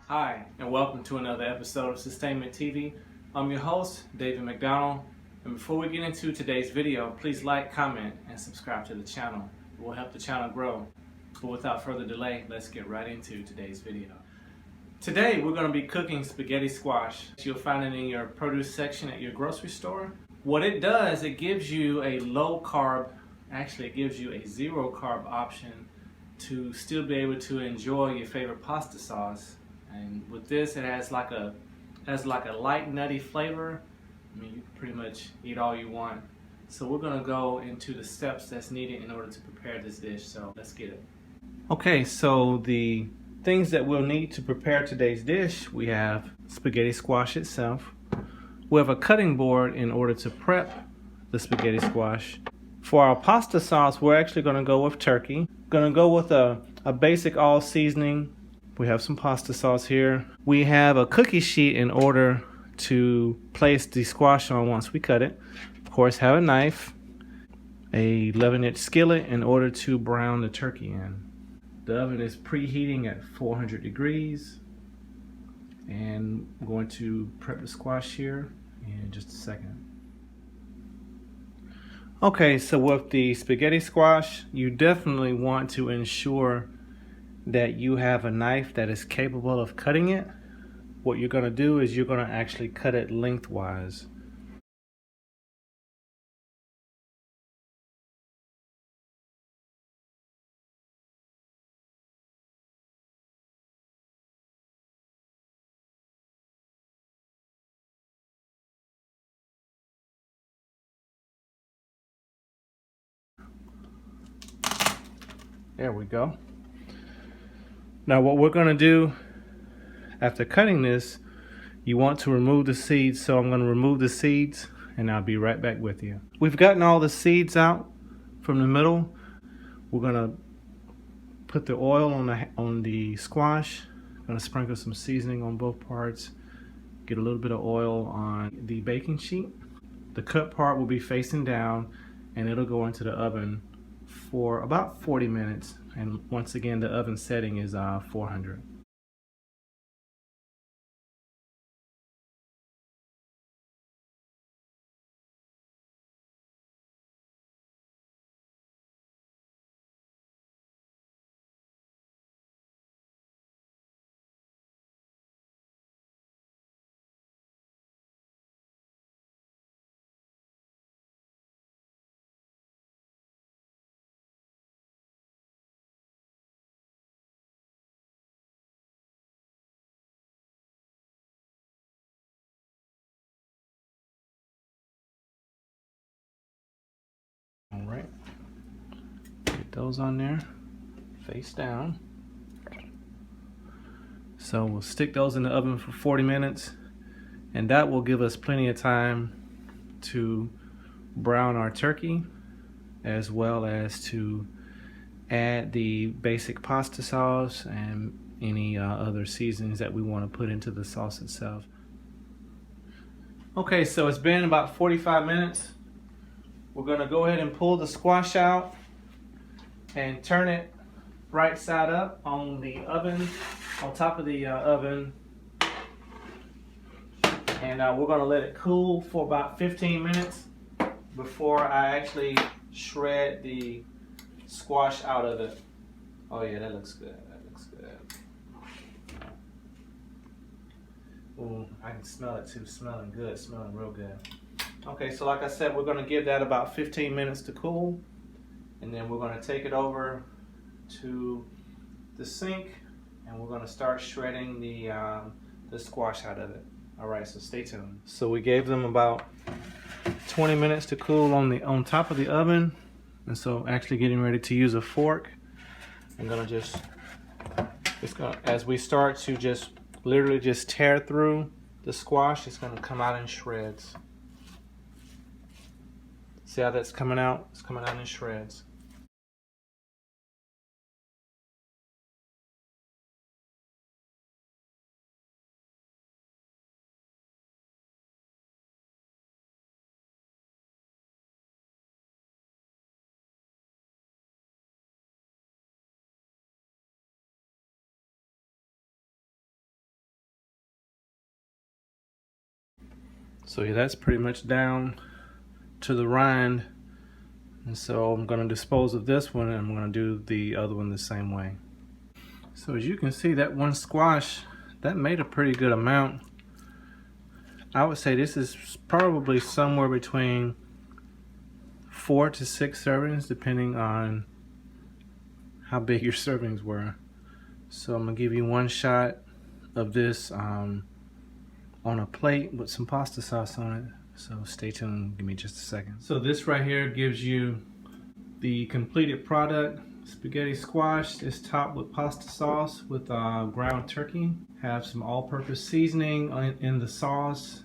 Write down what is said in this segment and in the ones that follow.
Hi, and welcome to another episode of Sustainment TV. I'm your host, David McDonald, and before we get into today's video, please like, comment, and subscribe to the channel. It will help the channel grow. But without further delay, let's get right into today's video. Today, we're going to be cooking spaghetti squash. You'll find it in your produce section at your grocery store. What it does, it gives you a low carb, actually it gives you a zero carb option to still be able to enjoy your favorite pasta sauce. And with this, it has like a light nutty flavor. I mean, you can pretty much eat all you want. So we're gonna go into the steps that's needed in order to prepare this dish. So let's get it. Okay, so the things that we'll need to prepare today's dish, we have spaghetti squash itself. We have a cutting board in order to prep the spaghetti squash. For our pasta sauce, we're actually gonna go with turkey. Gonna go with a basic all seasoning. We have some pasta sauce here. We have a cookie sheet in order to place the squash on once we cut it. Of course, have a knife, a 11-inch skillet in order to brown the turkey in. The oven is preheating at 400 degrees. And I'm going to prep the squash here in just a second. Okay, so with the spaghetti squash, you definitely want to ensure that you have a knife that is capable of cutting it. What you're going to do is you're going to actually cut it lengthwise. There we go. Now what we're going to do after cutting this, you want to remove the seeds. So I'm going to remove the seeds and I'll be right back with you. We've gotten all the seeds out from the middle. We're going to put the oil on the squash. I'm going to sprinkle some seasoning on both parts. Get a little bit of oil on the baking sheet. The cut part will be facing down and it'll go into the oven for about 40 minutes. And once again, the oven setting is 400. All right, get those on there, face down. So we'll stick those in the oven for 40 minutes, and that will give us plenty of time to brown our turkey, as well as to add the basic pasta sauce and any other seasonings that we want to put into the sauce itself. Okay, so it's been about 45 minutes. We're gonna go ahead and pull the squash out and turn it right side up on the oven, on top of the oven. And we're gonna let it cool for about 15 minutes before I actually shred the squash out of it. Oh yeah, that looks good, that looks good. Ooh, I can smell it too, smelling good, smelling real good. Okay, so like I said, we're going to give that about 15 minutes to cool, and then we're going to take it over to the sink, and we're going to start shredding the squash out of it. All right, so stay tuned. So we gave them about 20 minutes to cool on top of the oven, and so actually getting ready to use a fork. I'm going to as we start to just literally just tear through the squash, it's going to come out in shreds. See how that's coming out? It's coming out in shreds. So yeah, that's pretty much down to the rind. And so I'm going to dispose of this one, and I'm going to do the other one the same way. So as you can see, that one squash, that made a pretty good amount. I would say this is probably somewhere between 4 to 6 servings, depending on how big your servings were. So I'm going to give you one shot of this on a plate with some pasta sauce on it. So stay tuned, give me just a second. So this right here gives you the completed product. Spaghetti squash is topped with pasta sauce with ground turkey. Have some all-purpose seasoning in the sauce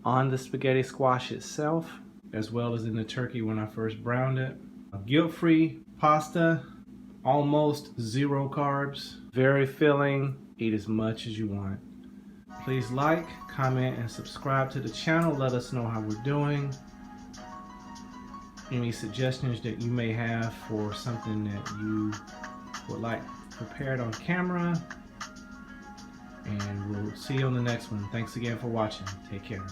on the spaghetti squash itself, as well as in the turkey when I first browned it. Guilt-free pasta, almost 0 carbs, very filling. Eat as much as you want. Please like, comment, and subscribe to the channel. Let us know how we're doing. Any suggestions that you may have for something that you would like prepared on camera. And we'll see you on the next one. Thanks again for watching. Take care.